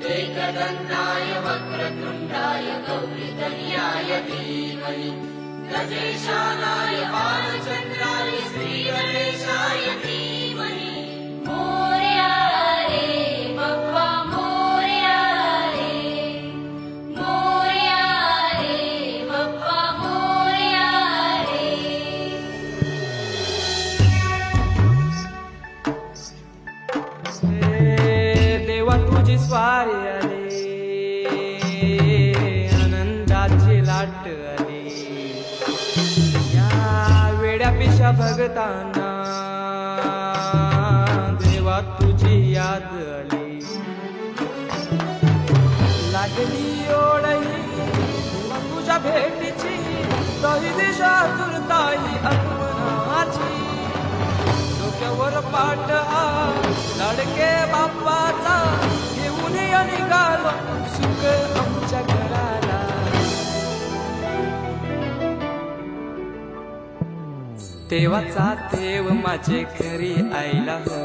एकदन्ताय वक्रतुण्डाय गौरीतनयाय धीमहि गजेशानाय बालचन्द्राय श्रीगणेशाय धीमहि। मोरया रे बप्पा मोरया रे, मोरया रे बप्पा मोरया रे। देवा तुझी स्वारी आली, आनंदाची लाट आली, या वेड्या पिशा भगतांना देवा तुझी याद आली। लागली ओढही देवा तुझ्या भेटीची, दही दिशा तुरताई आगमनाची। डोक्यावर पाट लाडके बाप्पाचा, घेऊन या निघालो सुख आमच्या घराला। देवाचा देव माझे घरी आईला हो,